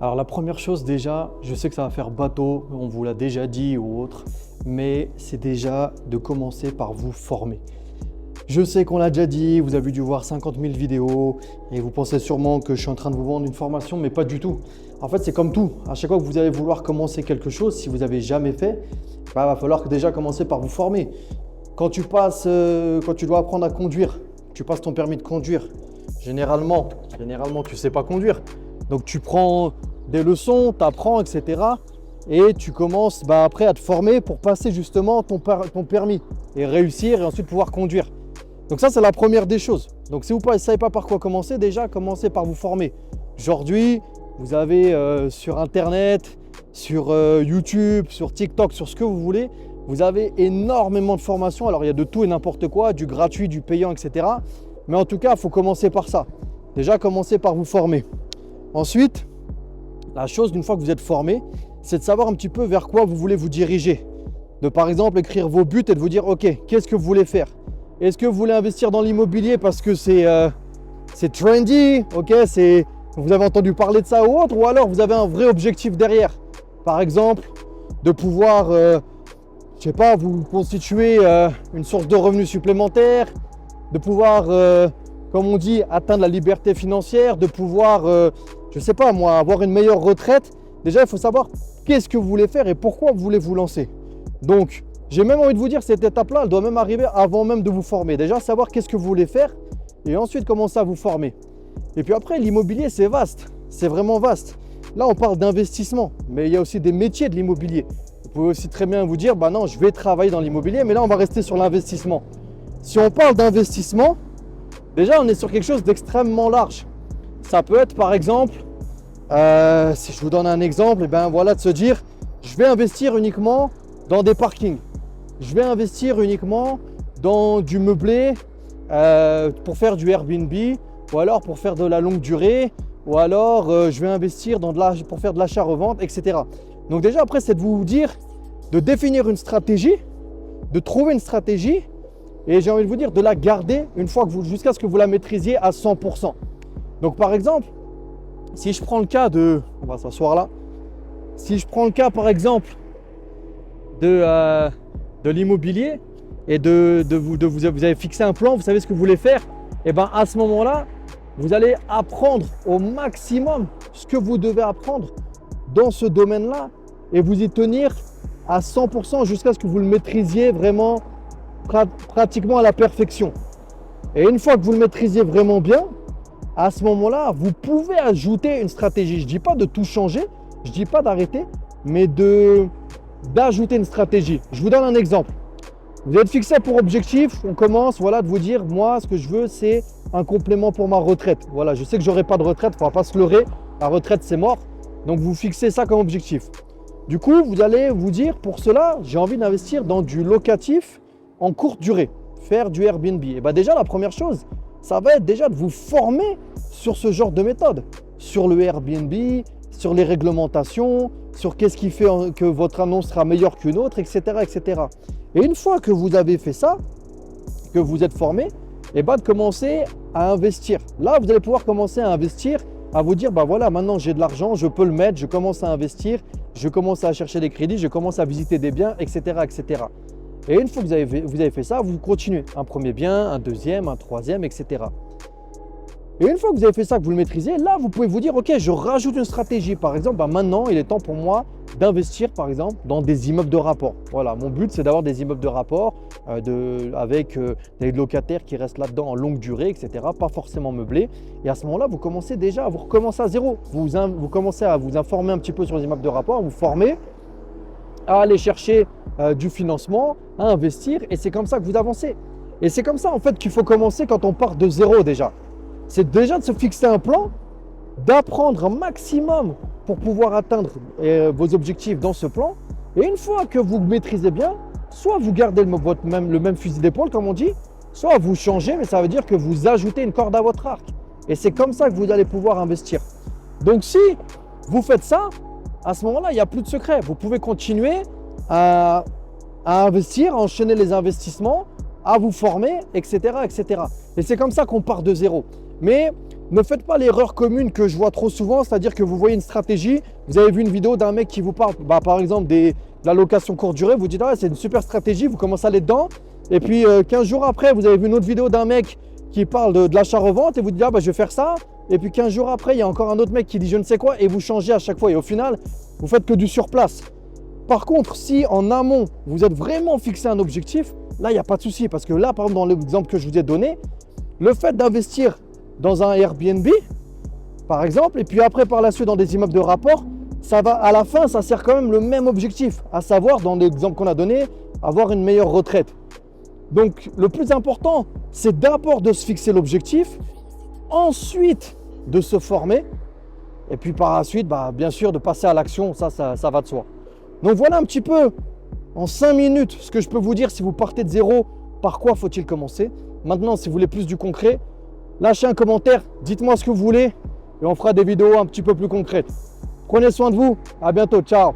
Alors la première chose déjà, je sais que ça va faire bateau, on vous l'a déjà dit ou autre, mais c'est déjà de commencer par vous former. Je sais qu'on l'a déjà dit, vous avez dû voir 50 000 vidéos et vous pensez sûrement que je suis en train de vous vendre une formation, mais pas du tout. En fait, c'est comme tout. À chaque fois que vous allez vouloir commencer quelque chose, si vous n'avez jamais fait, bah, va falloir déjà commencer par vous former. Quand tu dois apprendre à conduire, tu passes ton permis de conduire. Généralement, tu ne sais pas conduire. Donc, tu prends des leçons, tu apprends, etc. Et tu commences après à te former pour passer justement ton permis et réussir et ensuite pouvoir conduire. Donc ça, c'est la première des choses. Donc si vous ne savez pas par quoi commencer, déjà, commencez par vous former. Aujourd'hui, vous avez sur Internet, sur YouTube, sur TikTok, sur ce que vous voulez, vous avez énormément de formations. Alors, il y a de tout et n'importe quoi, du gratuit, du payant, etc. Mais en tout cas, il faut commencer par ça. Déjà, commencez par vous former. Ensuite, la chose, une fois que vous êtes formé, c'est de savoir un petit peu vers quoi vous voulez vous diriger. De par exemple, écrire vos buts et de vous dire, OK, qu'est-ce que vous voulez faire? Est-ce que vous voulez investir dans l'immobilier parce que c'est trendy, ok, vous avez entendu parler de ça ou autre, ou alors vous avez un vrai objectif derrière? Par exemple, de pouvoir, je sais pas, vous constituer une source de revenus supplémentaire, de pouvoir, comme on dit, atteindre la liberté financière, de pouvoir, je sais pas moi, avoir une meilleure retraite. Déjà, il faut savoir qu'est-ce que vous voulez faire et pourquoi vous voulez vous lancer. Donc, j'ai même envie de vous dire, cette étape-là, elle doit même arriver avant même de vous former. Déjà, savoir qu'est-ce que vous voulez faire et ensuite commencer à vous former. Et puis après, l'immobilier, c'est vaste. C'est vraiment vaste. Là, on parle d'investissement, mais il y a aussi des métiers de l'immobilier. Vous pouvez aussi très bien vous dire, bah non, je vais travailler dans l'immobilier, mais là, on va rester sur l'investissement. Si on parle d'investissement, déjà, on est sur quelque chose d'extrêmement large. Ça peut être, par exemple, si je vous donne un exemple, et ben voilà, de se dire, je vais investir uniquement dans des parkings. Je vais investir uniquement dans du meublé pour faire du Airbnb ou alors pour faire de la longue durée ou alors je vais investir pour faire de l'achat-revente, etc. Donc déjà après, c'est de vous dire, de définir une stratégie, de trouver une stratégie et j'ai envie de vous dire de la garder jusqu'à ce que vous la maîtrisiez à 100%. Donc par exemple, si je prends le cas on va s'asseoir là, si je prends le cas par exemple de l'immobilier et vous avez fixé un plan, vous savez ce que vous voulez faire, et bien à ce moment-là, vous allez apprendre au maximum ce que vous devez apprendre dans ce domaine-là et vous y tenir à 100% jusqu'à ce que vous le maîtrisiez vraiment pratiquement à la perfection. Et une fois que vous le maîtrisiez vraiment bien, à ce moment-là, vous pouvez ajouter une stratégie. Je ne dis pas de tout changer, je ne dis pas d'arrêter, mais d'ajouter une stratégie. Je vous donne un exemple. Vous êtes fixé pour objectif, on commence de vous dire, moi ce que je veux c'est un complément pour ma retraite. Voilà, je sais que j'aurai pas de retraite, il ne faut pas se leurrer, la retraite c'est mort. Donc vous fixez ça comme objectif. Du coup, vous allez vous dire, pour cela, j'ai envie d'investir dans du locatif en courte durée, faire du Airbnb. Et bien déjà, la première chose, ça va être déjà de vous former sur ce genre de méthode, sur le Airbnb, sur les réglementations, sur qu'est-ce qui fait que votre annonce sera meilleure qu'une autre, etc., etc. Et une fois que vous avez fait ça, que vous êtes formé, et de commencer à investir. Là, vous allez pouvoir commencer à investir, à vous dire, voilà, maintenant j'ai de l'argent, je peux le mettre, je commence à investir, je commence à chercher des crédits, je commence à visiter des biens, etc., etc. Et une fois que vous avez fait ça, vous continuez. Un premier bien, un deuxième, un troisième, etc. Et une fois que vous avez fait ça, que vous le maîtrisez, là, vous pouvez vous dire, OK, je rajoute une stratégie. Par exemple, maintenant, il est temps pour moi d'investir, par exemple, dans des immeubles de rapport. Voilà, mon but, c'est d'avoir des immeubles de rapport avec des locataires qui restent là-dedans en longue durée, etc., pas forcément meublés. Et à ce moment-là, vous commencez déjà, vous recommencez à zéro. Vous commencez à vous informer un petit peu sur les immeubles de rapport, vous formez, à aller chercher du financement, à investir. Et c'est comme ça que vous avancez. Et c'est comme ça, en fait, qu'il faut commencer quand on part de zéro déjà. C'est déjà de se fixer un plan, d'apprendre un maximum pour pouvoir atteindre vos objectifs dans ce plan. Et une fois que vous maîtrisez bien, soit vous gardez le même fusil d'épaule, comme on dit, soit vous changez, mais ça veut dire que vous ajoutez une corde à votre arc. Et c'est comme ça que vous allez pouvoir investir. Donc si vous faites ça, à ce moment-là, il n'y a plus de secret. Vous pouvez continuer à investir, à enchaîner les investissements, à vous former, etc., etc. Et c'est comme ça qu'on part de zéro. Mais Ne faites pas l'erreur commune que je vois trop souvent, c'est-à-dire que vous voyez une stratégie, vous avez vu une vidéo d'un mec qui vous parle, par exemple, de la location courte durée, vous dites, ah, c'est une super stratégie, vous commencez à aller dedans, et puis 15 jours après, vous avez vu une autre vidéo d'un mec qui parle de l'achat-revente, et vous dites, ah, je vais faire ça, et puis 15 jours après, il y a encore un autre mec qui dit je ne sais quoi, et vous changez à chaque fois, et au final, vous faites que du surplace. Par contre, si en amont, vous êtes vraiment fixé un objectif, là, il n'y a pas de souci, parce que là, par exemple, dans l'exemple que je vous ai donné, le fait d'investir dans un Airbnb, par exemple, et puis après par la suite dans des immeubles de rapport, ça va à la fin, ça sert quand même le même objectif, à savoir, dans l'exemple qu'on a donné, avoir une meilleure retraite. Donc le plus important, c'est d'abord de se fixer l'objectif, ensuite de se former, et puis par la suite, bien sûr, de passer à l'action, ça va de soi. Donc voilà un petit peu, en 5 minutes, ce que je peux vous dire si vous partez de zéro, par quoi faut-il commencer. Maintenant, si vous voulez plus du concret, lâchez un commentaire, dites-moi ce que vous voulez et on fera des vidéos un petit peu plus concrètes. Prenez soin de vous, à bientôt, ciao.